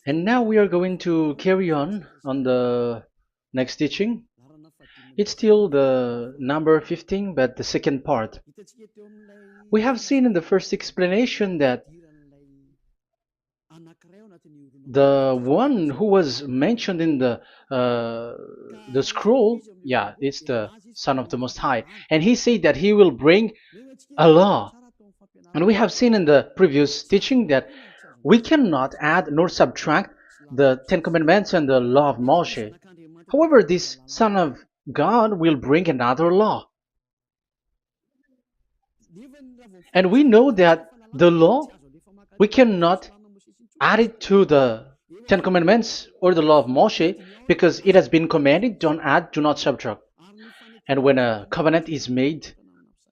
And now we are going to carry on the next teaching. It's still the number 15, but the second part. We have seen in the first explanation that the one who was mentioned in the scroll, yeah, it's the Son of the Most High, and he said that he will bring a law. And we have seen in the previous teaching that we cannot add nor subtract the Ten Commandments and the law of Moshe. However, this Son of God will bring another law. And we know that the law, we cannot add it to the Ten Commandments or the law of Moshe because it has been commanded, don't add, do not subtract. And when a covenant is made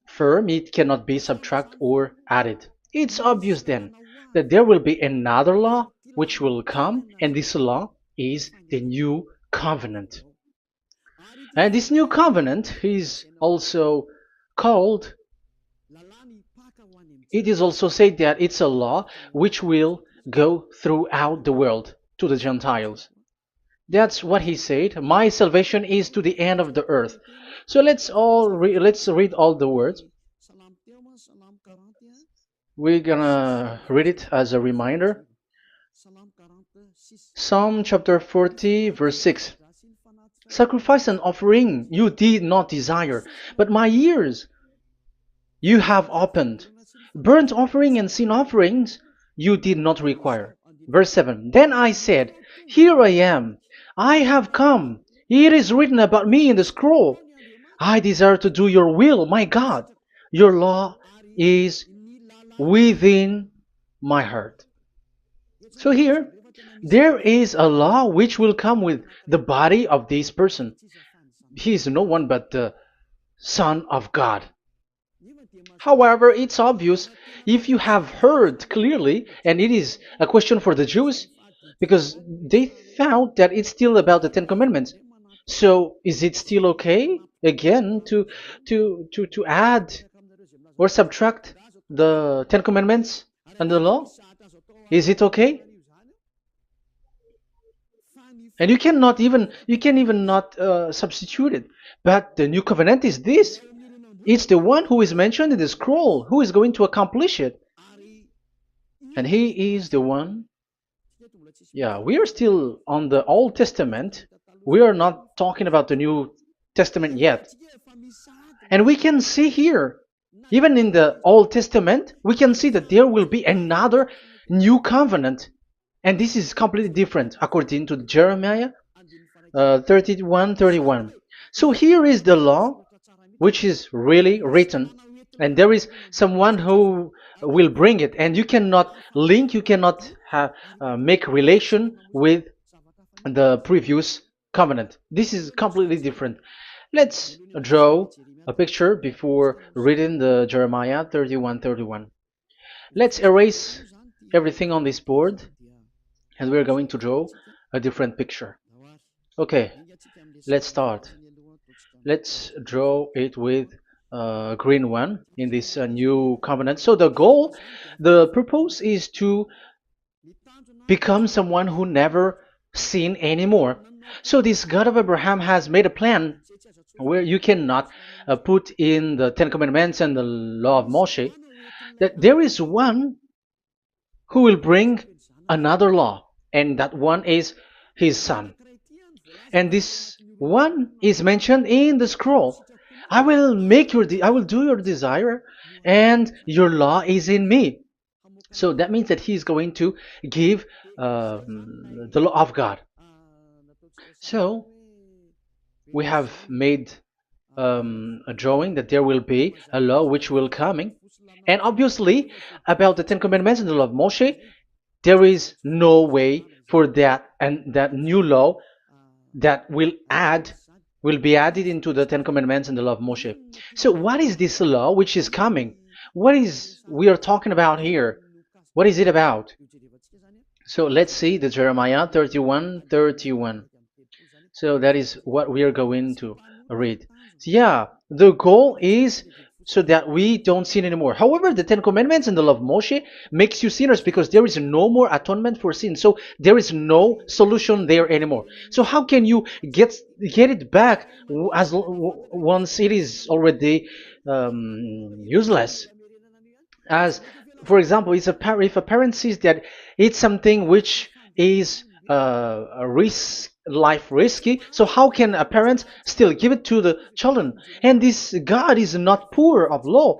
firm, it cannot be subtracted or added. It's obvious then that there will be another law which will come, and this law is the new covenant. And this new covenant is also called, it is also said that it's a law which will go throughout the world to the Gentiles. That's what he said. My salvation is to the end of the earth. So let's read all the words. We're gonna read it as a reminder. Psalm chapter 40, verse 6. Sacrifice and offering you did not desire, but my ears you have opened. Burnt offering and sin offerings you did not require. Verse 7. Then I said, here I am. I have come. It is written about me in the scroll. I desire to do your will, my God. Your law is within my heart. So here, there is a law which will come with the body of this person. He is no one but the Son of God. However, it's obvious if you have heard clearly, and it is a question for the Jews, because they found that it's still about the Ten Commandments. So is it still okay again to add or subtract the Ten Commandments and the law? Is it okay? And you can even not substitute it. But the new covenant is this. It's the one who is mentioned in the scroll who is going to accomplish it. And he is the one. Yeah, we are still on the Old Testament. We are not talking about the New Testament yet. And we can see here, even in the Old Testament, we can see that there will be another new covenant. And this is completely different according to Jeremiah 31:31. So here is the law which is really written, and there is someone who will bring it, and you cannot link, you cannot make relation with the previous covenant. This is completely different. Let's draw a picture before reading the Jeremiah 31:31. Let's erase everything on this board, and we're going to draw a different picture. Okay, let's start. Let's draw it with a green one in this new covenant. So the purpose is to become someone who never sin anymore. So this God of Abraham has made a plan where you cannot put in the Ten Commandments and the law of Moshe, that there is one who will bring another law, and that one is his son. And this one is mentioned in the scroll. I will do your desire, and your law is in me. So that means that he is going to give the law of God. So we have made a drawing that there will be a law which will coming, and obviously about the Ten Commandments and the law of Moshe, there is no way for that and that new law that will be added into the Ten Commandments and the law of Moshe. So what is this law which is coming? What is we are talking about here? What is it about? So let's see the Jeremiah 31:31. So that is what we are going to read. So yeah, the goal is so that we don't sin anymore. However, the Ten Commandments and the law of Moshe makes you sinners because there is no more atonement for sin. So there is no solution there anymore. So how can you get it back once it is already useless? As for example, if a parent sees that it's something which is a risk life risky, so how can a parent still give it to the children? And this God is not poor of law,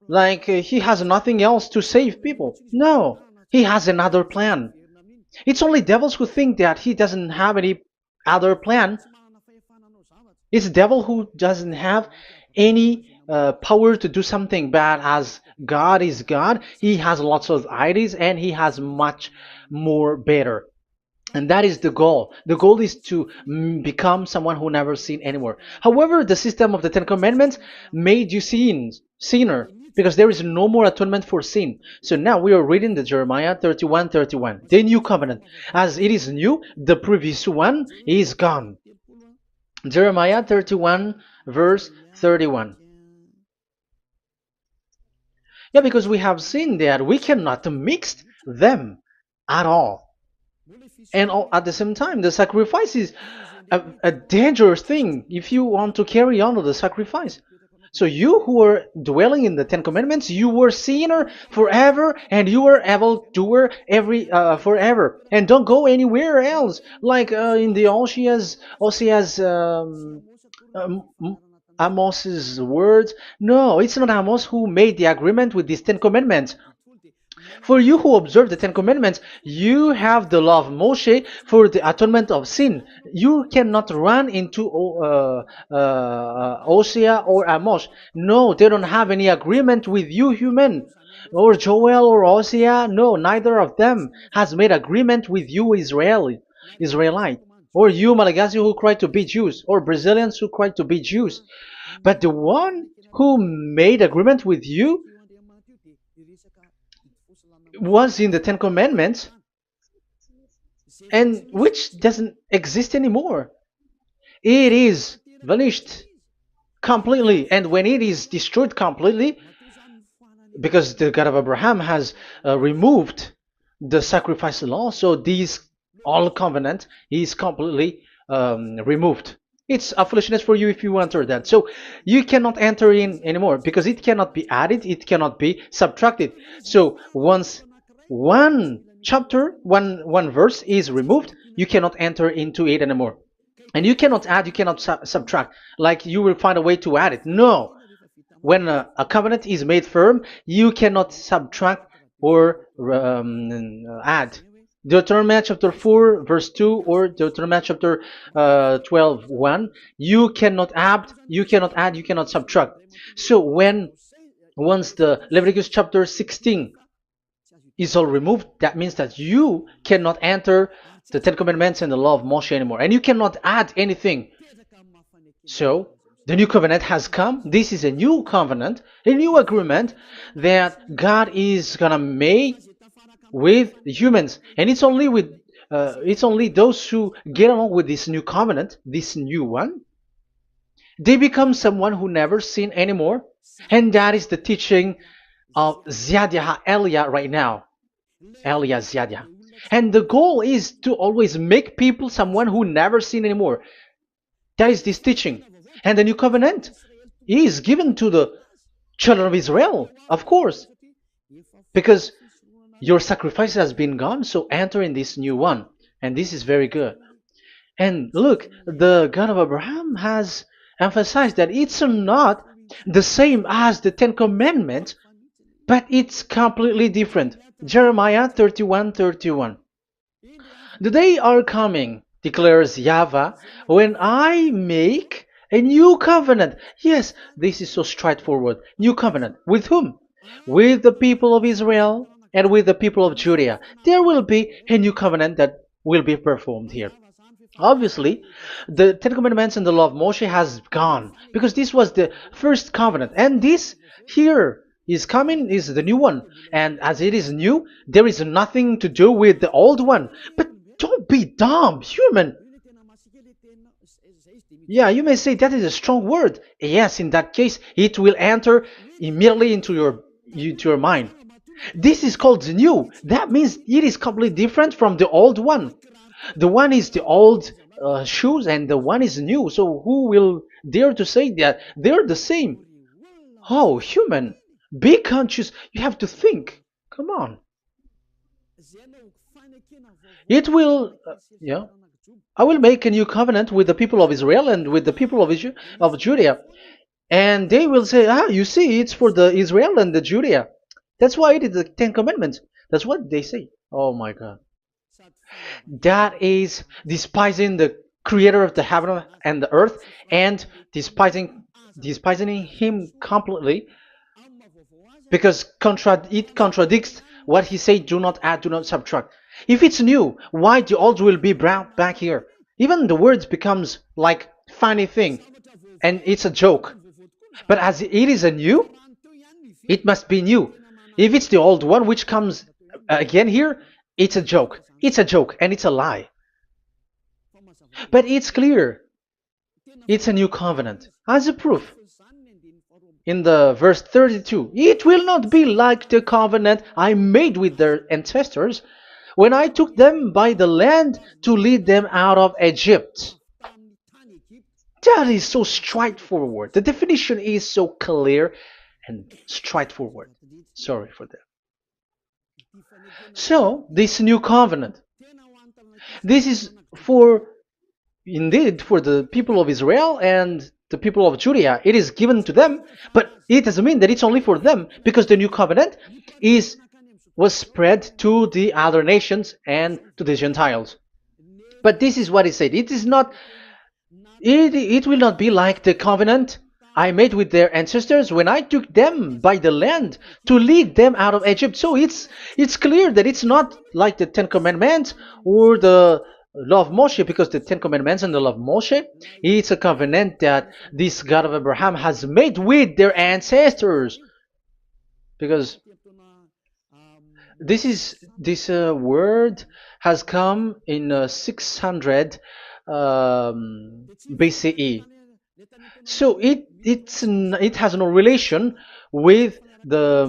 like he has nothing else to save people. No, he has another plan. It's only devils who think that he doesn't have any other plan. It's the devil who doesn't have any power to do something bad. As God is God, he has lots of ideas and he has much more better. And that is the goal. The goal is to become someone who never sin anymore. However, the system of the Ten Commandments made you sinner, because there is no more atonement for sin. So now we are reading the Jeremiah 31:31, the new covenant. As it is new, the previous one is gone. Jeremiah 31 verse 31. Yeah, because we have seen that we cannot mix them at all. And at the same time, the sacrifice is a dangerous thing if you want to carry on with the sacrifice. So you who are dwelling in the Ten Commandments, you were sinner forever, and you were evil doer forever, and don't go anywhere else. Like in the Osea's Amos's words. No, it's not Amos who made the agreement with these Ten Commandments. For you who observe the Ten Commandments, you have the law of Moshe for the atonement of sin. You cannot run into Hosea or Amos. No, they don't have any agreement with you, human. Or Joel or Hosea. No, neither of them has made agreement with you, Israelite. Or you, Malagasy, who cry to be Jews. Or Brazilians who cry to be Jews. But the one who made agreement with you was in the Ten Commandments, and which doesn't exist anymore. It is vanished completely, and when it is destroyed completely, because the God of Abraham has removed the sacrifice law, so this all covenant is completely removed. It's a foolishness for you if you enter that. So you cannot enter in anymore because it cannot be added, it cannot be subtracted. So once one chapter, one verse is removed, you cannot enter into it anymore. And you cannot add, you cannot subtract. Like you will find a way to add it. No. When a covenant is made firm, you cannot subtract or add. Deuteronomy chapter 4 verse 2 or Deuteronomy chapter 12 1, you cannot add, you cannot subtract. So once the Leviticus chapter 16 is all removed, that means that you cannot enter the Ten Commandments and the law of Moshe anymore, and you cannot add anything. So the new covenant has come. This is a new covenant, a new agreement that God is gonna make with humans, and it's only those who get along with this new covenant, this new one, they become someone who never sin anymore. And that is the teaching of YAH Elia right now, Elia YAH. And the goal is to always make people someone who never sin anymore. That is this teaching. And the new covenant is given to the children of Israel, of course, because your sacrifice has been gone, so enter in this new one. And this is very good. And look, the God of Abraham has emphasized that it's not the same as the Ten Commandments, but it's completely different. Jeremiah 31:31. The day are coming, declares YAHVAH, when I make a new covenant. Yes, this is so straightforward. New covenant. With whom? With the people of Israel and with the people of Judea. There will be a new covenant that will be performed here. Obviously, the Ten Commandments and the law of Moshe has gone because this was the first covenant, and this here is coming is the new one. And as it is new, there is nothing to do with the old one. But don't be dumb, human. Yeah, you may say that is a strong word. Yes, in that case, it will enter immediately into your mind. This is called the new. That means it is completely different from the old one. The one is the old shoes and the one is new. So who will dare to say that they're the same? Oh, human, be conscious. You have to think. Come on. It will, yeah. I will make a new covenant with the people of Israel and with the people of Judea. And they will say, ah, you see, it's for the Israel and the Judea. That's why it is the Ten Commandments. That's what they say. Oh my God. That is despising the creator of the heaven and the earth and despising him completely because it contradicts what he said, do not add, do not subtract. If it's new, why the old will be brought back here? Even the words becomes like funny thing and it's a joke. But as it is a new, it must be new. If it's the old one which comes again here, it's a joke. It's a joke and it's a lie. But it's clear. It's a new covenant. As a proof, in the verse 32, it will not be like the covenant I made with their ancestors when I took them by the land to lead them out of Egypt. That is so straightforward. The definition is so clear and straightforward. Sorry for that. So, this new covenant, this is for, indeed, for the people of Israel and the people of Judea. It is given to them, but it doesn't mean that it's only for them, because the new covenant was spread to the other nations and to the Gentiles. But this is what it said. It is not. It will not be like the covenant I made with their ancestors when I took them by the land to lead them out of Egypt. So it's clear that it's not like the Ten Commandments or the law of Moshe, because the Ten Commandments and the law of Moshe, it's a covenant that this God of Abraham has made with their ancestors. Because this word has come in 600 BCE. So it has no relation with the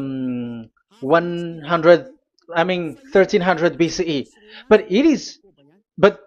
1300 BCE. But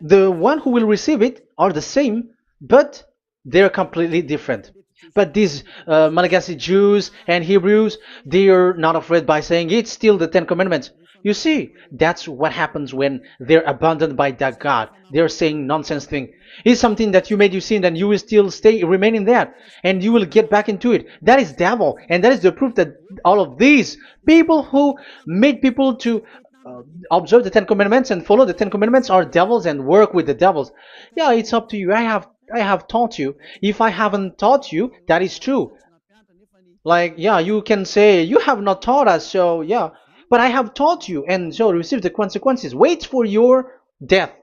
the one who will receive it are the same, but they're completely different. But these Malagasy Jews and Hebrews, they are not afraid by saying it's still the Ten Commandments. You see, that's what happens when they're abandoned by that God. They're saying nonsense thing. It's something that you made you sin, and you will still remain in that, and you will get back into it. That is devil, and that is the proof that all of these people who made people to observe the Ten Commandments and follow the Ten Commandments are devils and work with the devils. Yeah, it's up to you. I have taught you. If I haven't taught you, that is true. Like, yeah, you can say you have not taught us, so yeah. But I have taught you, and so receive the consequences. Wait for your death.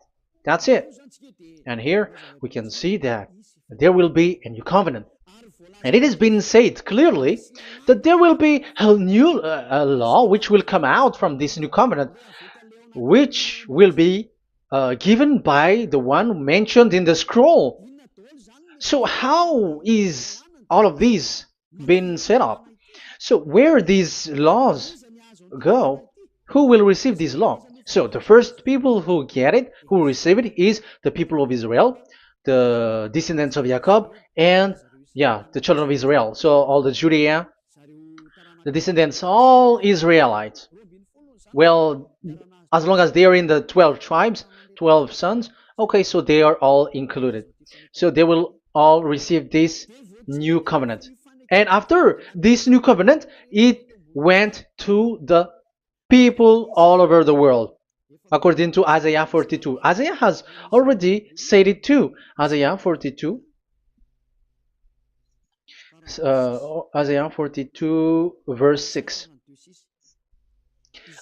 That's it. And here we can see that there will be a new covenant. And it has been said clearly that there will be a new law which will come out from this new covenant, which will be given by the one mentioned in the scroll. So how is all of these been set up? So where these laws go, who will receive this law? So the first people who get it, who receive it, is the people of Israel, the descendants of Jacob, and yeah, the children of Israel. So all the Judea, the descendants, all Israelites. Well, as long as they are in the 12 tribes, 12 sons, okay, so they are all included. So they will all receive this new covenant. And after this new covenant, it went to the people all over the world, according to Isaiah 42. Isaiah has already said it too. Isaiah 42. Isaiah 42 verse 6.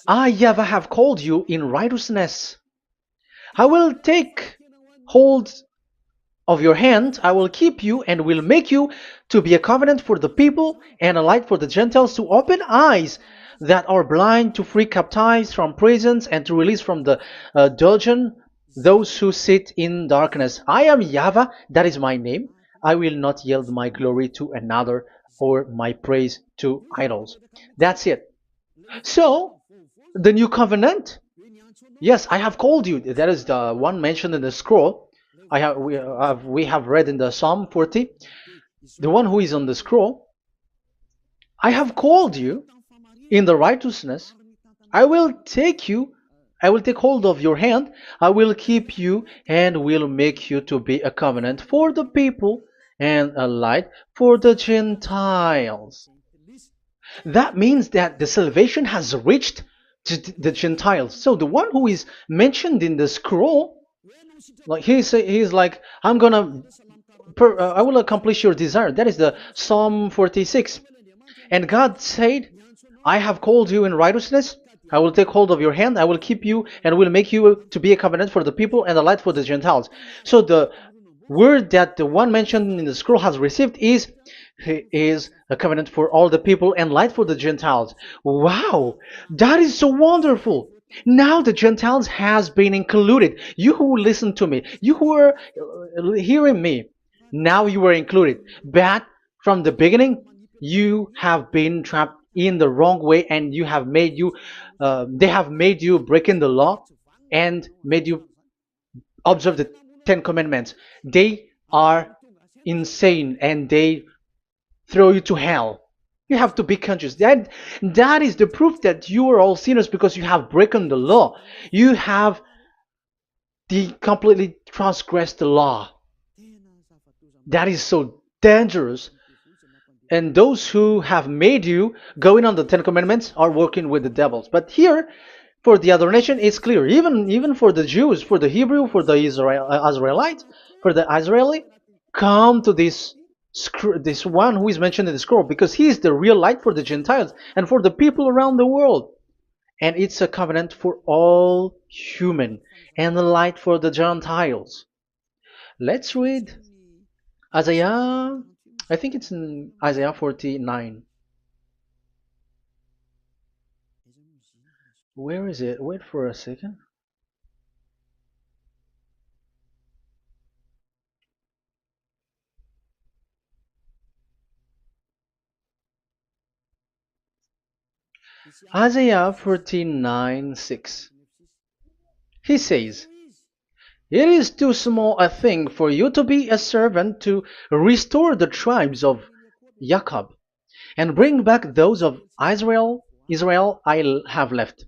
I, YAHVAH, have called you in righteousness. I will take hold of your hand, I will keep you and will make you to be a covenant for the people and a light for the Gentiles, to open eyes that are blind, to free captives from prisons, and to release from the dungeon those who sit in darkness. I am YAHVAH, that is my name. I will not yield my glory to another or my praise to idols. That's it. So, the new covenant, yes, I have called you. That is the one mentioned in the scroll. We have read in the Psalm 40, the one who is on the scroll. I have called you in the righteousness. I will take you, I will take hold of your hand, I will keep you, and will make you to be a covenant for the people and a light for the Gentiles. That means that the salvation has reached to the Gentiles. So the one who is mentioned in the scroll, like he's like, I will accomplish your desire. That is the Psalm 46. And God said, I have called you in righteousness. I will take hold of your hand. I will keep you and will make you to be a covenant for the people and a light for the Gentiles. So the word that the one mentioned in the scroll has received is he is a covenant for all the people and light for the Gentiles. Wow, that is so wonderful. Now the Gentiles has been included. You who listen to me, you who are hearing me, now you are included. But from the beginning, you have been trapped in the wrong way, and they have made you breaking the law and made you observe the Ten Commandments. They are insane and they throw you to hell. You have to be conscious. That is the proof that you are all sinners because you have broken the law. You have completely transgressed the law. That is so dangerous. And those who have made you going on the Ten Commandments are working with the devils. But here, for the other nation, it's clear. Even for the Jews, for the Hebrew, for the Israelite, for the Israeli, come to this one who is mentioned in the scroll, because he is the real light for the Gentiles and for the people around the world. And it's a covenant for all human and the light for the Gentiles. Let's read Isaiah. I think it's in Isaiah 49. Where is it? Wait for a second. Isaiah 49:6. He says, it is too small a thing for you to be a servant to restore the tribes of Jacob and bring back those of Israel I have left.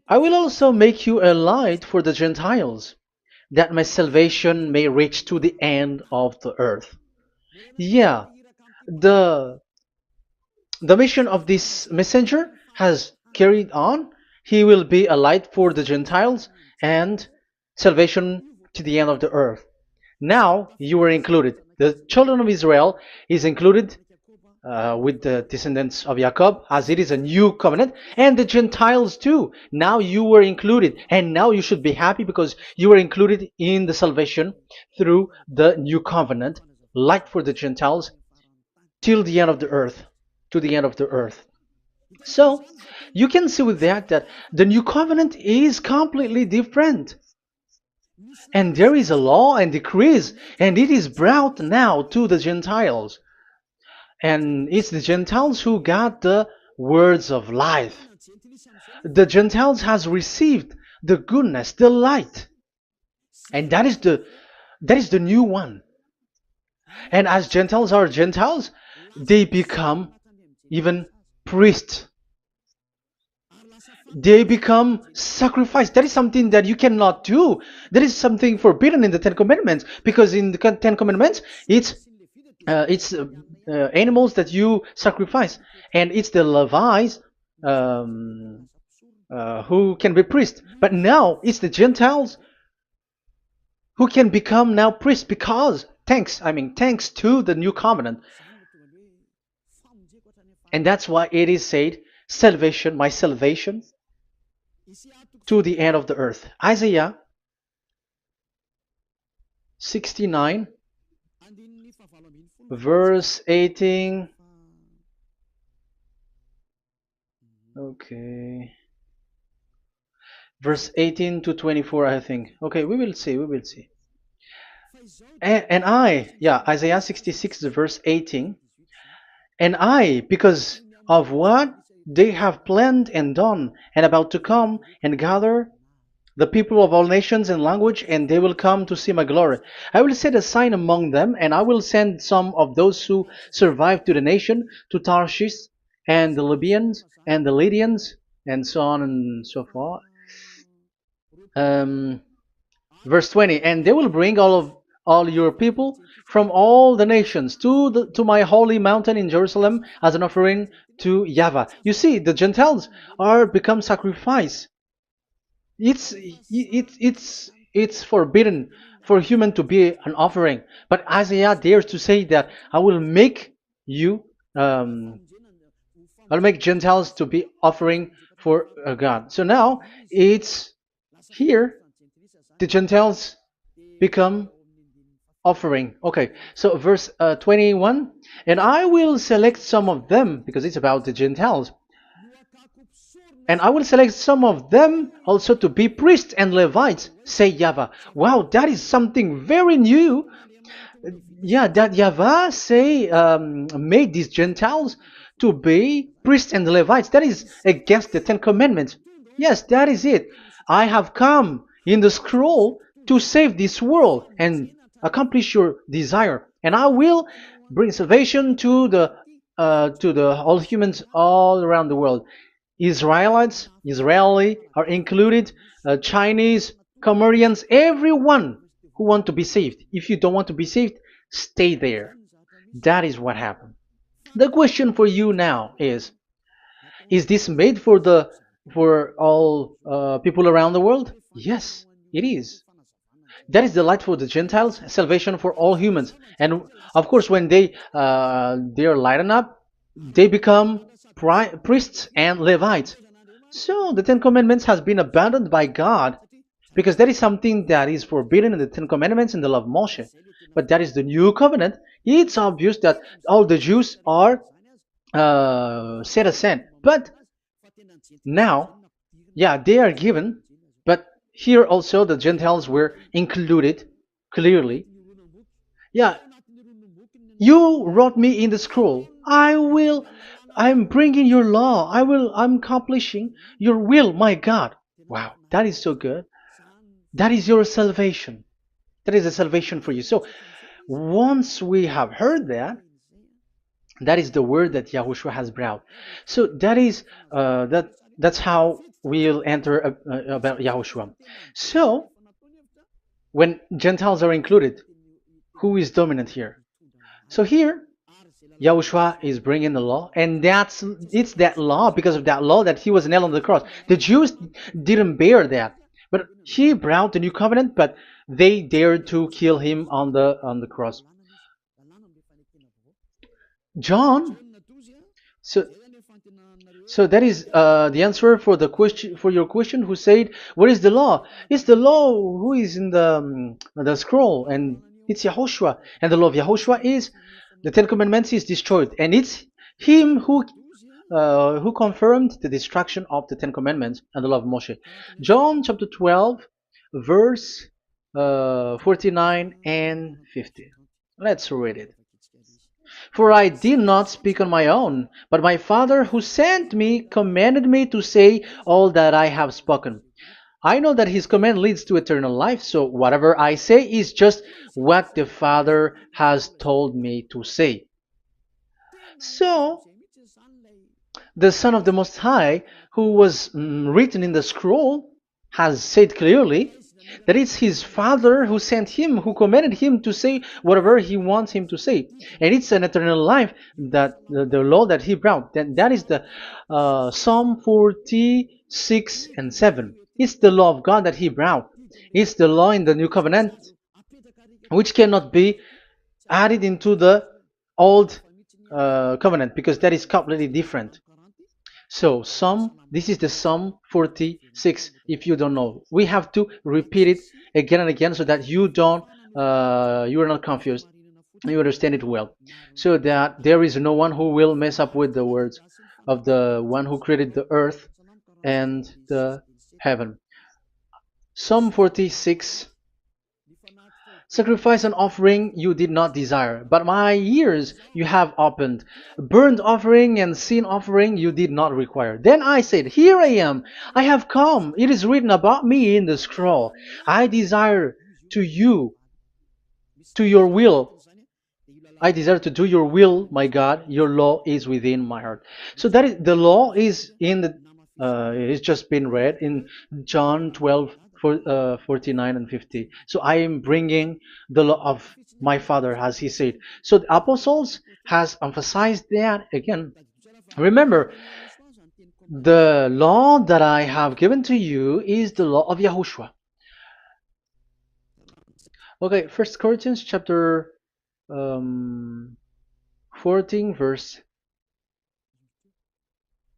I will also make you a light for the Gentiles, that my salvation may reach to the end of the earth. Yeah, the the mission of this messenger has carried on. He will be a light for the Gentiles and salvation to the end of the earth. Now you are included. The children of Israel is included with the descendants of Jacob, as it is a new covenant, and the Gentiles too. Now you were included, and now you should be happy because you were included in the salvation through the new covenant, light for the Gentiles, till the end of the earth, to the end of the earth. So you can see with that the new covenant is completely different. And there is a law and decrees, and it is brought now to the Gentiles. And it's the Gentiles who got the words of life. The Gentiles has received the goodness, the light. And that is the new one. And as Gentiles are Gentiles, they become even priests. They become sacrificed. That is something that you cannot do. That is something forbidden in the Ten Commandments, because in the Ten Commandments, it's animals that you sacrifice, and it's the Levites um, who can be priests. But now it's the Gentiles who can become now priests, because thanks to the new covenant. And that's why it is said, salvation, my salvation to the end of the earth. Isaiah 69 verse 18. Okay. verse 18 to 24, I think. Okay, we will see, we will see. Yeah, Isaiah 66, verse 18. And I, because of what they have planned and done, and about to come and gather the people of all nations and language, and they will come to see my glory. I will set a sign among them, and I will send some of those who survive to the nation, to Tarshish, and the Libyans, and the Lydians, and so on and so forth. Um, Verse 20, and they will bring all your people from all the nations to my holy mountain in Jerusalem as an offering to YAHVAH. You see, the Gentiles are become sacrifice. It's forbidden for human to be an offering, but Isaiah dares to say that I will make you I'll make Gentiles to be offering for God. So now it's here the Gentiles become offering. Okay, so verse 21, and I will select some of them, because it's about the Gentiles, and I will select some of them also to be priests and Levites, say YAHVAH. Wow, that is something very new. Yeah, that YAHVAH say made these Gentiles to be priests and Levites. That is against the Ten Commandments. Yes, that is it. I have come in the scroll to save this world and accomplish your desire, and I will bring salvation to the all humans all around the world. Israeli are included, Chinese, Comorians, everyone who want to be saved. If you don't want to be saved, stay there. That is what happened. The question for you now is this made for all people around the world? Yes, it is. That is the light for the Gentiles, salvation for all humans. And of course, when they are lightened up, they become priests and Levites. So the Ten Commandments has been abandoned by God, because that is something that is forbidden in the Ten Commandments and the law of Moshe. But that is the new covenant. It's obvious that all the Jews are set aside. But now, yeah, they are given, but here also the Gentiles were included clearly. Yeah, you wrote me in the scroll. I'm bringing your law. I'm accomplishing your will, my God. Wow, that is so good. That is your salvation. That is a salvation for you. So once we have heard that, that is the word that Yahushua has brought. So that's how we'll enter about Yahushua. So when Gentiles are included, who is dominant here? So here, Yahushua is bringing the law, and it's that law, because of that law, that he was nailed on the cross. The Jews didn't bear that, but he brought the new covenant, but they dared to kill him on the cross. John, so so that is the answer for your question. Who said, "What is the law?" It's the law who is in the scroll, and it's Yahushua. And the law of Yahushua is the Ten Commandments is destroyed, and it's him who confirmed the destruction of the Ten Commandments and the law of Moshe. John chapter 12, verse 49 and 50. Let's read it. For I did not speak on my own, but my Father who sent me commanded me to say all that I have spoken. I know that his command leads to eternal life, so whatever I say is just what the Father has told me to say. So, the Son of the Most High, who was written in the scroll, has said clearly that it's his Father who sent him, who commanded him to say whatever he wants him to say. And it's an eternal life, that the law that he brought. That is the Psalm 46 and 7. It's the law of God that he brought. It's the law in the new covenant, which cannot be added into the old covenant, because that is completely different. So this is the Psalm 46. If you don't know, we have to repeat it again and again, so that you are not confused. You understand it well, so that there is no one who will mess up with the words of the one who created the earth and the heaven. Psalm 46. Sacrifice and offering you did not desire, but my ears you have opened. Burnt offering and sin offering you did not require. Then I said, here I am, I have come. It is written about me in the scroll. I desire to you, to your will. I desire to do your will, my God. Your law is within my heart. So that is the law is in the. It's just been read in John 12, 49 and 50. So I am bringing the law of my Father, as he said. So the apostles has emphasized that again. Remember, the law that I have given to you is the law of YAHOSHUAH. Okay, First Corinthians chapter 14 verse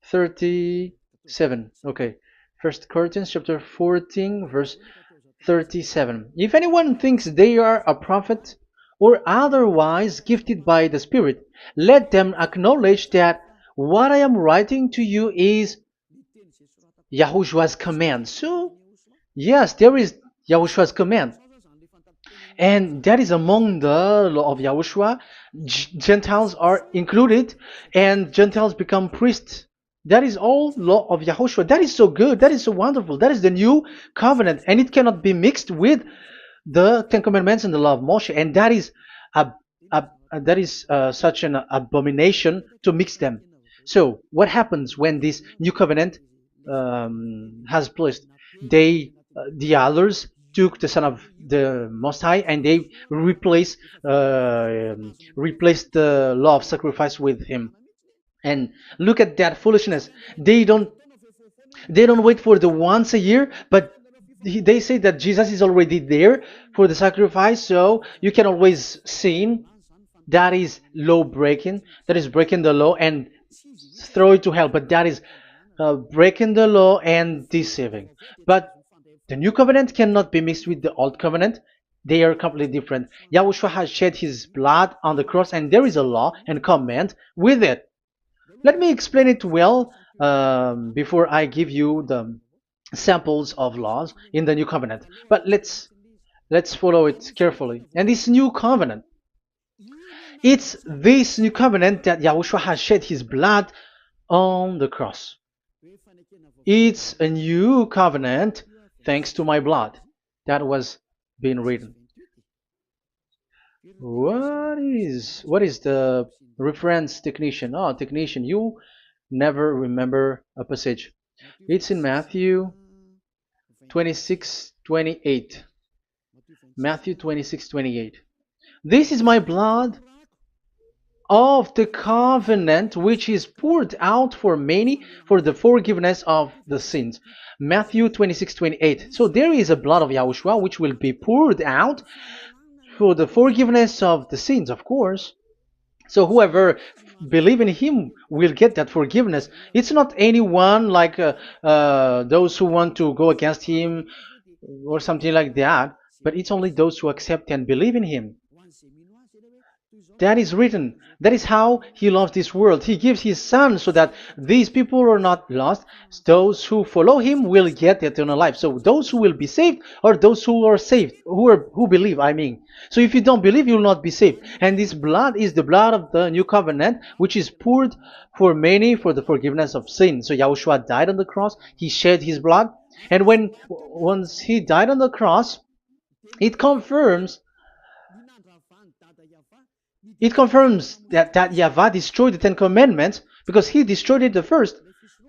37. Okay, First Corinthians chapter 14 verse 37. If anyone thinks they are a prophet or otherwise gifted by the Spirit, let them acknowledge that what I am writing to you is Yahushua's command. So yes, there is Yahushua's command, and that is among the law of Yahushua. Gentiles are included, and Gentiles become priests. That is all law of Yahushua. That is so good. That is so wonderful. That is the new covenant, and it cannot be mixed with the Ten Commandments and the law of Moshe. And that is such an abomination to mix them. So what happens when this new covenant has placed? The others took the Son of the Most High and they replaced the law of sacrifice with him. And look at that foolishness. They don't wait for the once a year, but they say that Jesus is already there for the sacrifice, so you can always sin. That is law breaking. That is breaking the law and throw it to hell. But that is breaking the law and deceiving. But the new covenant cannot be mixed with the old covenant. They are completely different. Yahushua has shed his blood on the cross, and there is a law and command with it. Let me explain it well before I give you the samples of laws in the new covenant. But let's follow it carefully. And this new covenant, it's this new covenant that Yahushua has shed his blood on the cross. It's a new covenant thanks to my blood. That was being written. What is the reference technician? Oh, technician, you never remember a passage. It's in Matthew 26:28. Matthew 26:28. This is my blood of the covenant which is poured out for many for the forgiveness of the sins. Matthew 26:28. So there is a blood of Yahushua which will be poured out for the forgiveness of the sins, of course. So whoever believe in him will get that forgiveness. It's not anyone like those who want to go against him or something like that, but it's only those who accept and believe in him. That is written. That is how he loves this world. He gives his son so that these people are not lost. Those who follow him will get eternal life. So those who will be saved are those who are saved, who believe, I mean. So if you don't believe, you will not be saved. And this blood is the blood of the new covenant, which is poured for many for the forgiveness of sin. So Yahushua died on the cross. He shed his blood. And once he died on the cross, it confirms that YAHVAH destroyed the Ten Commandments because he destroyed it the first.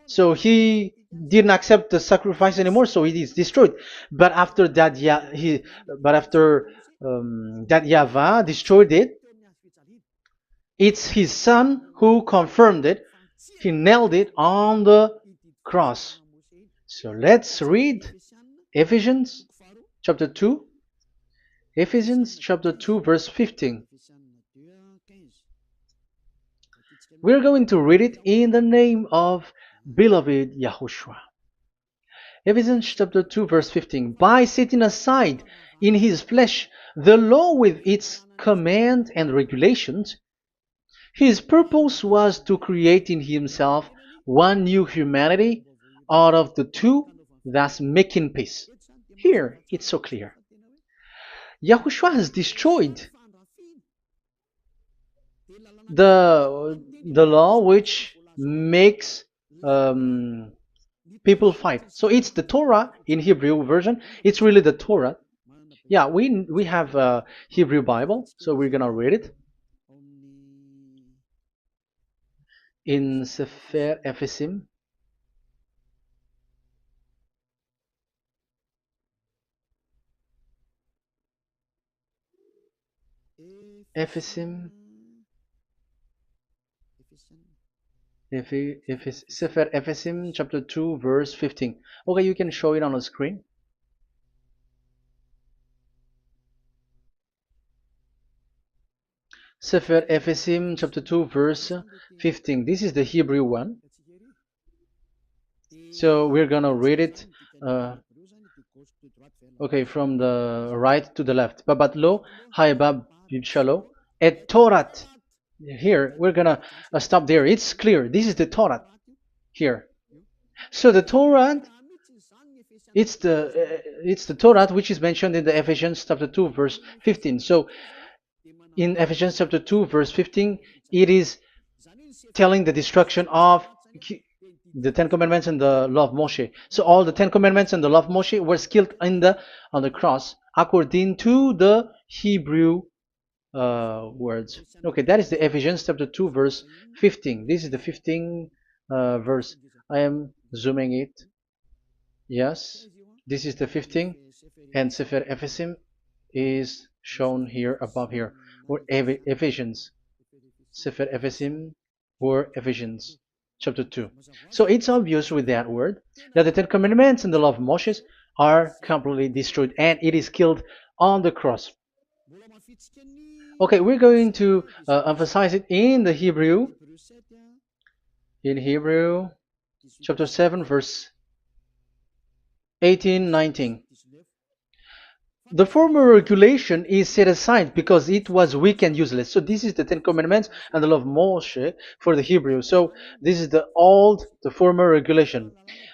So he didn't accept the sacrifice anymore, so it is destroyed. But after that, that YAHVAH destroyed it, it's his son who confirmed it. He nailed it on the cross. So let's read Ephesians chapter 2. Ephesians chapter 2 verse 15. We're going to read it in the name of beloved Yahushua. Ephesians chapter 2 verse 15. By setting aside in his flesh the law with its command and regulations, his purpose was to create in himself one new humanity out of the two, thus making peace. Here, it's so clear. Yahushua has destroyed the law which makes people fight. So it's the Torah in Hebrew version. It's really the Torah. Yeah, we have a Hebrew Bible, so we're gonna read it in Sefer Ephesim. Ephesim. Sefer Ephesim chapter 2 verse 15. Okay, you can show it on the screen. Sefer Ephesim chapter 2 verse 15. This is the Hebrew one. So we're gonna read it okay, from the right to the left. Babat lo haibab shalo et Torat. Here we're gonna stop there. It's clear. This is the Torah here. So the Torah, it's the Torah which is mentioned in the Ephesians chapter 2 verse 15. So in Ephesians chapter 2 verse 15, it is telling the destruction of the Ten Commandments and the law of Moshe. So all the Ten Commandments and the law of Moshe were killed on the cross according to the Hebrew words. Okay, that is the Ephesians chapter 2 verse 15. This is the 15 verse. I am zooming it. Yes, this is the 15, and Sefer Ephesim is shown here above here, or Ephesians. Sefer Ephesim or Ephesians chapter 2. So it's obvious with that word that the Ten Commandments and the law of Moses are completely destroyed, and it is killed on the cross. Okay, we're going to emphasize it in the Hebrew. In Hebrew chapter 7 verse 18, 19. The former regulation is set aside because it was weak and useless. So this is the Ten Commandments and the law of Moshe for the Hebrew. So this is the former regulation.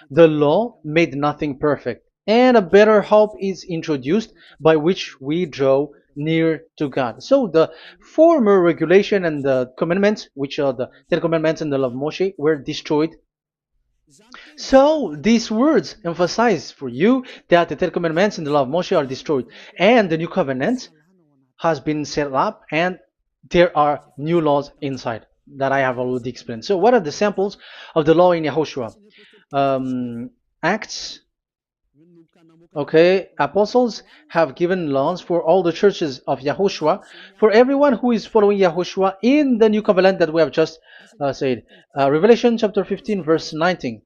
The law made nothing perfect, and a better hope is introduced by which we draw near to God. So the former regulation and the commandments, which are the Ten Commandments and the law of Moshe, were destroyed. So these words emphasize for you that the Ten Commandments and the law of Moshe are destroyed, and the new covenant has been set up, and there are new laws inside that I have already explained. So what are the samples of the law in YAHOSHUAH? Acts. Okay, apostles have given laws for all the churches of YAHOSHUAH, for everyone who is following YAHOSHUAH in the new covenant that we have just said. Revelation chapter 15 verse 19.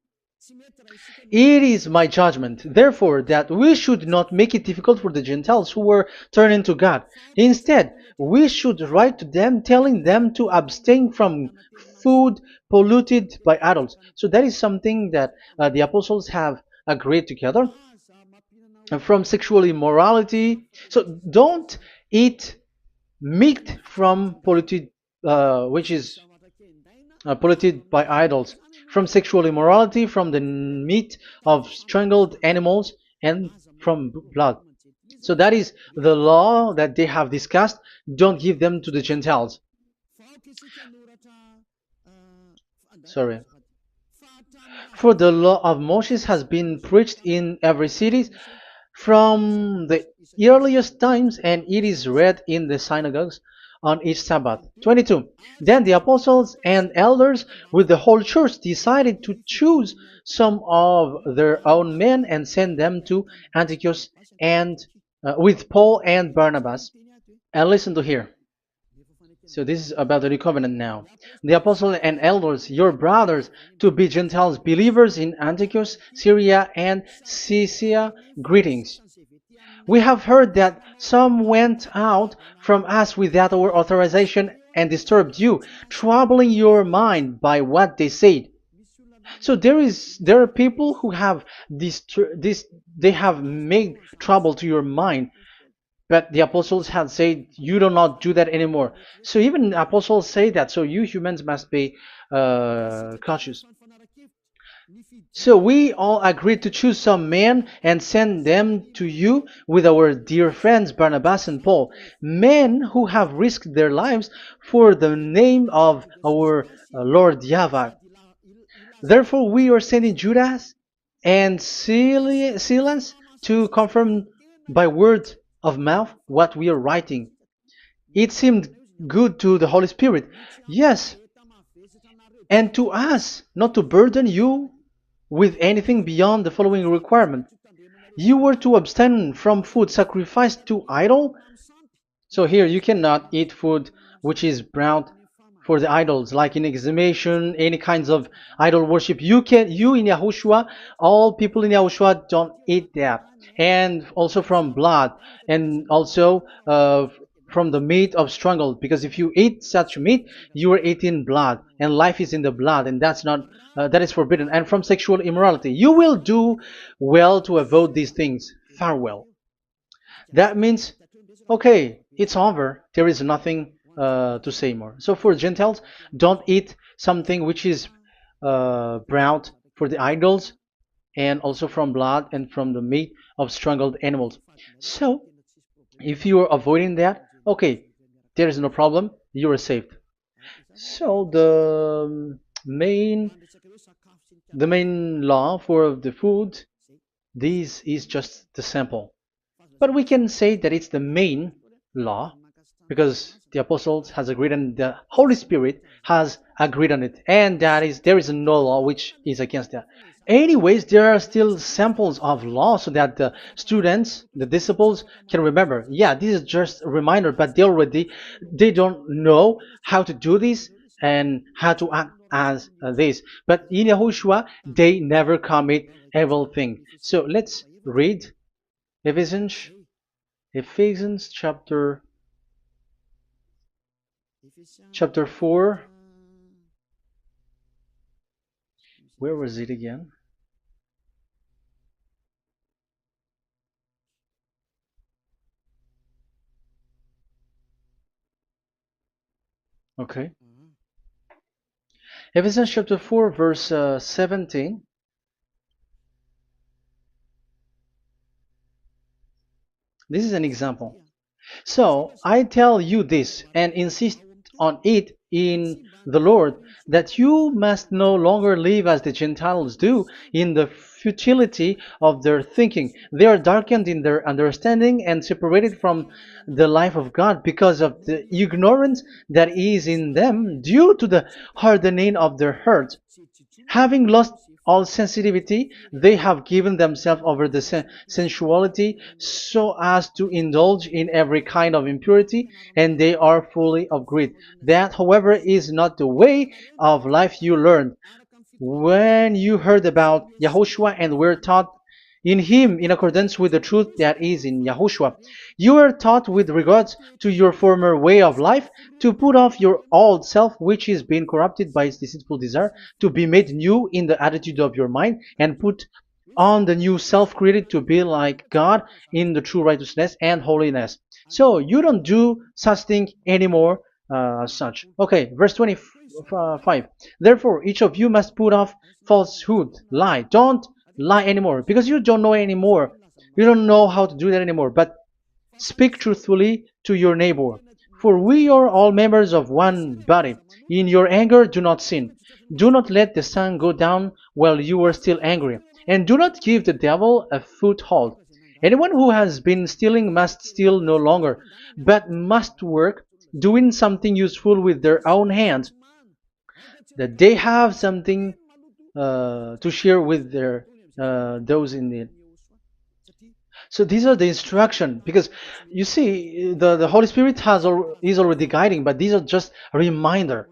It is my judgment, therefore, that we should not make it difficult for the Gentiles who were turning to God. Instead, we should write to them telling them to abstain from food polluted by idols. So that is something that the apostles have agreed together. And from sexual immorality. So don't eat meat from polluted, which is polluted by idols, from sexual immorality, from the meat of strangled animals, and from blood. So that is the law that they have discussed. Don't give them to the Gentiles. Sorry. For the law of Moses has been preached in every city from the earliest times, and it is read in the synagogues on each Sabbath. 22. Then the apostles and elders with the whole church decided to choose some of their own men and send them to Antioch and with Paul and Barnabas. And listen to here. So this is about the new covenant now. The apostles and elders, your brothers, to be Gentiles believers in Antioch, Syria, and Cilicia, greetings. We have heard that some went out from us without our authorization and disturbed you, troubling your mind by what they said. So there are people who have they have made trouble to your mind. But the apostles had said, you do not do that anymore. So even apostles say that. So you humans must be cautious. So we all agreed to choose some men and send them to you with our dear friends Barnabas and Paul, men who have risked their lives for the name of our Lord YAHVAH. Therefore we are sending Judas and Silas to confirm by word of mouth what we are writing. It seemed good to the Holy Spirit, yes, and to us, not to burden you with anything beyond the following requirement. You were to abstain from food sacrificed to idol. So here you cannot eat food which is brought for the idols, like in exhumation, any kinds of idol worship. You in Yahushua, all people in Yahushua don't eat that. And also from blood, and also from the meat of strangled, because if you eat such meat, you are eating blood, and life is in the blood, and that's not that is forbidden. And from sexual immorality, you will do well to avoid these things. Farewell. That means, okay, it's over. There is nothing to say more. So for Gentiles, don't eat something which is brought for the idols, and also from blood and from the meat of strangled animals. So if you are avoiding that, okay, there is no problem. You are saved. So the main law for the food, this is just the sample. But we can say that it's the main law because the apostles has agreed and the Holy Spirit has agreed on it, and that is there is no law which is against that. Anyways, there are still samples of law so that the students, the disciples, can remember. Yeah, this is just a reminder, but they don't know how to do this and how to act as this. But in Yahushua, they never commit evil thing. So let's read Ephesians Ephesians chapter 4. Where was it again? Okay. Ephesians chapter 4 verse 17. This is an example. So I tell you this and insist on it in the Lord, that you must no longer live as the Gentiles do in the futility of their thinking. They are darkened in their understanding and separated from the life of God because of the ignorance that is in them due to the hardening of their hearts. Having lost all sensitivity, they have given themselves over to sensuality so as to indulge in every kind of impurity, and they are fully of greed. That, however, is not the way of life you learned when you heard about Yahushua and were taught in him in accordance with the truth that is in Yahushua. You were taught with regards to your former way of life to put off your old self, which is being corrupted by its deceitful desire, to be made new in the attitude of your mind, and put on the new self created to be like God in the true righteousness and holiness. So you don't do such thing anymore. Such. Okay, verse 25. Therefore, each of you must put off falsehood, lie. Don't lie anymore because you don't know anymore. You don't know how to do that anymore. But speak truthfully to your neighbor. For we are all members of one body. In your anger, do not sin. Do not let the sun go down while you are still angry. And do not give the devil a foothold. Anyone who has been stealing must steal no longer, but must work, doing something useful with their own hands, that they have something to share with their those in need. So these are the instruction because you see the Holy Spirit is already guiding, but these are just a reminder.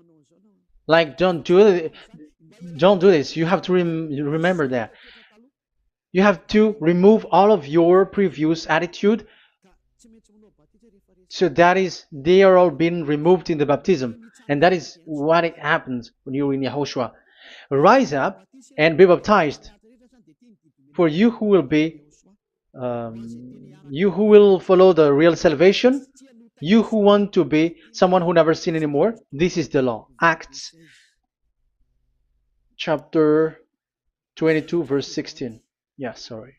Like don't do this. You have to remember that. You have to remove all of your previous attitude. So that is they are all being removed in the baptism, and that is what it happens when you're in Yahushua. Rise up and be baptized, for you who will follow the real salvation, you who want to be someone who never sin anymore. This is the law. Acts chapter 22 verse 16. Yeah, sorry.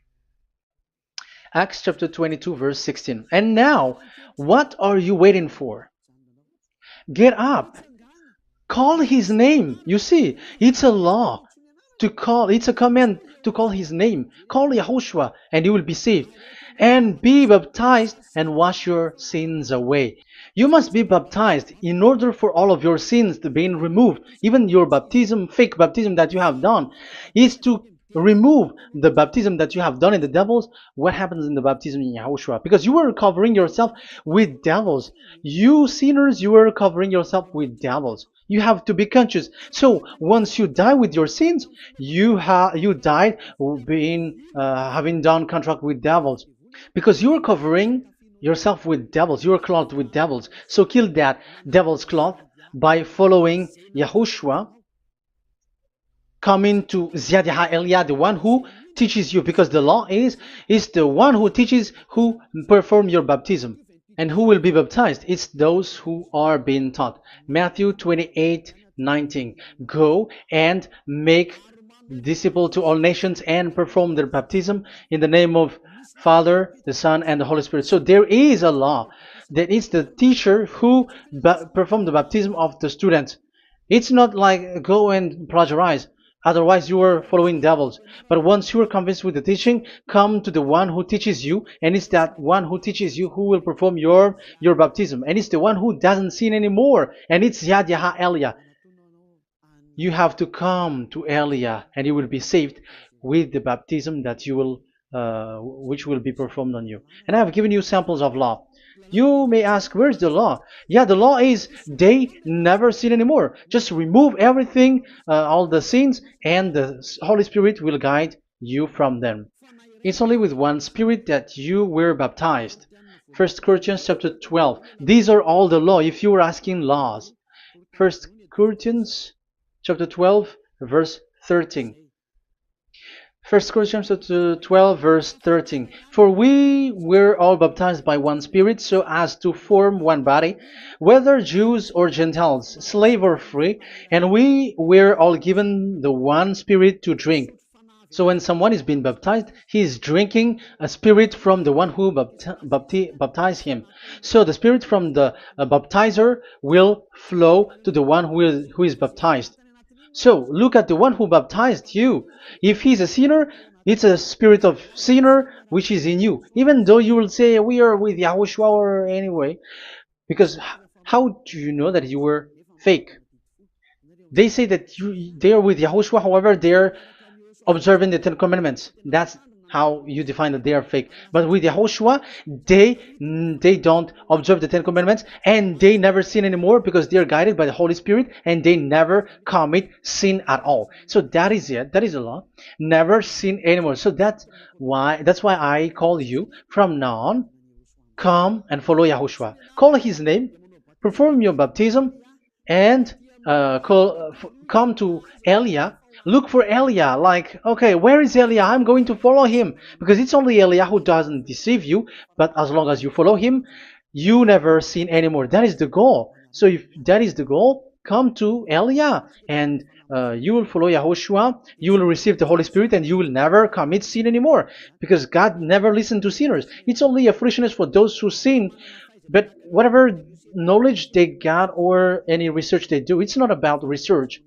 Acts chapter 22 verse 16. And now, what are you waiting for? Get up. Call his name. You see, it's a law to call, it's a command to call his name. Call Yahushua and you will be saved. And be baptized and wash your sins away. You must be baptized in order for all of your sins to be removed. Even your baptism, fake baptism that you have done, is to remove the baptism that you have done in the devils. What happens in the baptism in Yahushua? Because you were covering yourself with devils. You sinners, you were covering yourself with devils. You have to be conscious. So once you die with your sins, you died being having done contract with devils, because you are covering yourself with devils. You are clothed with devils. So kill that devil's cloth by following Yahushua, coming to Ziad Elia, the one who teaches you, because the law is the one who teaches who perform your baptism. And who will be baptized? It's those who are being taught. Matthew 28:19. Go and make disciple to all nations and perform their baptism in the name of Father, the Son, and the Holy Spirit. So there is a law that is the teacher who perform the baptism of the students. It's not like go and plagiarize. Otherwise, you are following devils. But once you are convinced with the teaching, come to the one who teaches you, and it's that one who teaches you who will perform your baptism. And it's the one who doesn't sin anymore. And it's YAH Elia. You have to come to Elia, and you will be saved with the baptism that you will, which will be performed on you. And I have given you samples of law. You may ask, where's the law? Yeah, the law is they never sin anymore. Just remove everything, all the sins, and the Holy Spirit will guide you from them. It's only with one Spirit that you were baptized. 1 Corinthians chapter 12. These are all the law, if you were asking laws. 1 Corinthians chapter 12, verse 13. 1 Corinthians chapter 12, verse 13. For we were all baptized by one Spirit, so as to form one body, whether Jews or Gentiles, slave or free, and we were all given the one Spirit to drink. So when someone is being baptized, he is drinking a spirit from the one who baptized him. So the spirit from the baptizer will flow to the one who is baptized. So look at the one who baptized you. If he's a sinner, it's a spirit of sinner which is in you. Even though you will say we are with YAHOSHUAH or anyway, because how do you know that you were fake? They say that they are with YAHOSHUAH, however, they are observing the Ten Commandments. That's how you define that they are fake. But with YAHOSHUAH, they don't observe the Ten Commandments, and they never sin anymore because they are guided by the Holy Spirit, and they never commit sin at all. So that is it. That is the law. Never sin anymore. So that's why I call you from now on. Come and follow YAHOSHUAH. Call his name, perform your baptism, and come to Elia. Look for Elia, like, okay, where is Elia? I'm going to follow him. Because it's only Elia who doesn't deceive you, but as long as you follow him, you never sin anymore. That is the goal. So if that is the goal, come to Elia, and you will follow YAHOSHUAH, you will receive the Holy Spirit, and you will never commit sin anymore. Because God never listened to sinners. It's only a foolishness for those who sin, but whatever knowledge they got or any research they do, it's not about research,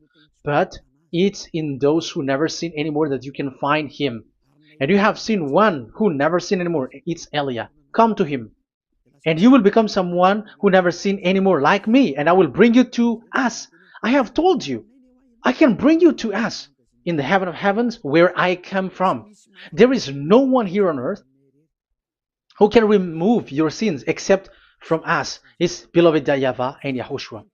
but it's in those who never sin anymore that you can find him. And you have seen one who never sin anymore. It's Elia. Come to him, and you will become someone who never sin anymore, like me, and I will bring you to us. I have told you, I can bring you to us in the heaven of heavens where I come from. There is no one here on earth who can remove your sins except from us. It's beloved YAHVAH and YAHOSHUAH.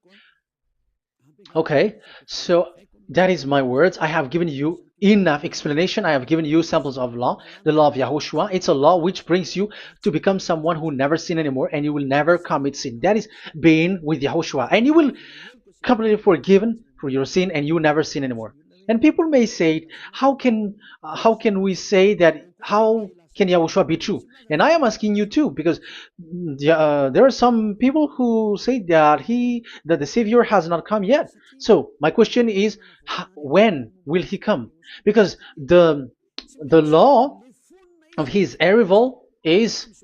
Okay, so that is my words. I have given you enough explanation. I have given you samples of law, the law of YAHOSHUAH. It's a law which brings you to become someone who never sin anymore, and you will never commit sin. That is being with YAHOSHUAH, and you will completely forgiven for your sin, and you will never sin anymore. And people may say, how can we say that? How can Yahushua be true? And I am asking you too, because there are some people who say that the Savior has not come yet. So my question is, when will he come? Because the law of his arrival is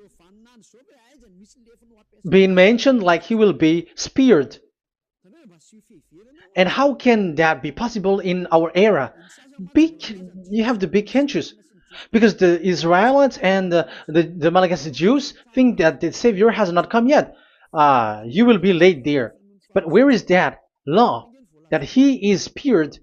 being mentioned like he will be speared. And how can that be possible in our era? You have to be conscious. Because the Israelites and the Malagasy Jews think that the Savior has not come yet. You will be late there. But where is that law? That he is speared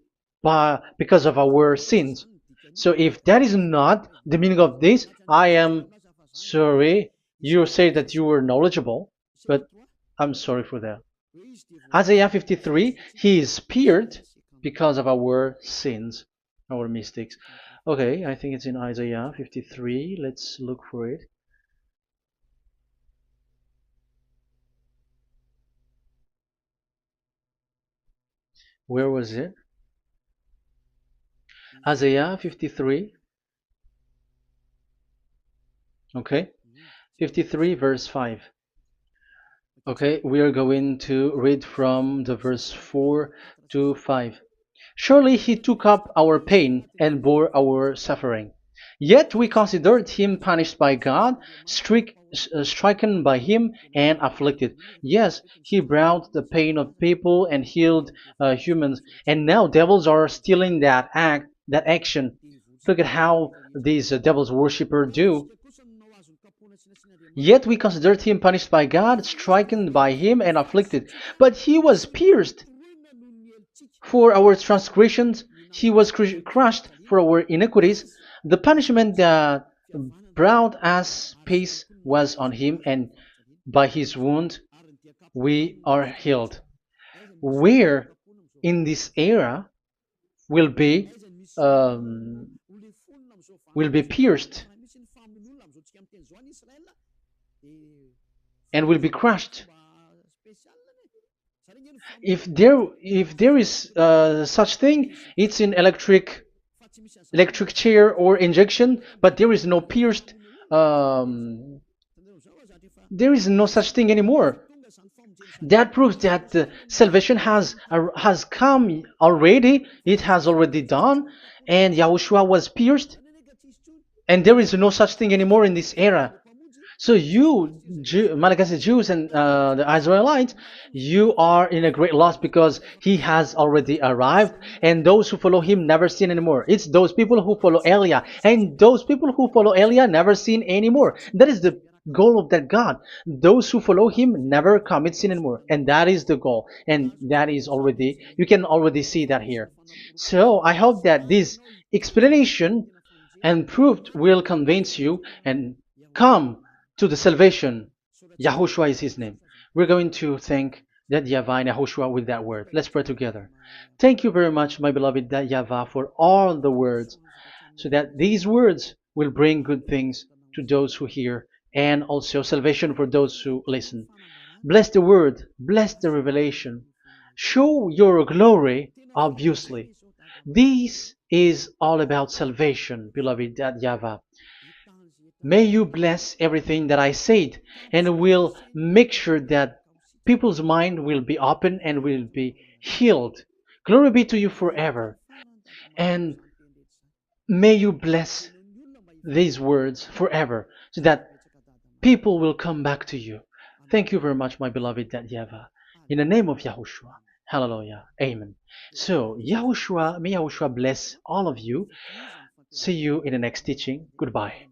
because of our sins. So if that is not the meaning of this, I am sorry. You say that you were knowledgeable, but I'm sorry for that. Isaiah 53, he is speared because of our sins, our mistakes. Okay, I think it's in Isaiah 53. Let's look for it. Where was it? Isaiah 53. Okay, 53 verse 5. Okay, we are going to read from the verse 4 to 5. Surely he took up our pain and bore our suffering. Yet we considered him punished by God, stricken by him, and afflicted. Yes, he brought the pain of people and healed humans. And now devils are stealing that action. Look at how these devils worshippers do. Yet we considered him punished by God, stricken by him, and afflicted. But he was pierced for our transgressions, he was crushed for our iniquities. The punishment that brought us peace was on him, and by his wound we are healed. Where in this era will be um, will be pierced and will be crushed. If there is such thing, it's in electric chair or injection, but there is no pierced. Um, there is no such thing anymore. That proves that salvation has come already. It has already done, and Yahushua was pierced, and there is no such thing anymore in this era. So you, Malagasy Jews and the Israelites, you are in a great loss because he has already arrived, and those who follow him never sin anymore. It's those people who follow Elia, and those people who follow Elia never sin anymore. That is the goal of that God. Those who follow him never commit sin anymore, and that is the goal. And that is already, you can already see that here. So I hope that this explanation and proof will convince you and come to the salvation. Yahushua is his name. We're going to thank that YAHVAH and Yahushua with that word. Let's pray together. Thank you very much, my beloved that YAHVAH, for all the words, so that these words will bring good things to those who hear, and also salvation for those who listen. Bless the word, bless the revelation. Show your glory, obviously. This is all about salvation, beloved that YAHVAH. May you bless everything that I said, and will make sure that people's mind will be open and will be healed. Glory be to you forever. And may you bless these words forever, so that people will come back to you. Thank you very much, my beloved that YAHVAH. In the name of Yahushua. Hallelujah. Amen. So, Yahushua, may Yahushua bless all of you. See you in the next teaching. Goodbye.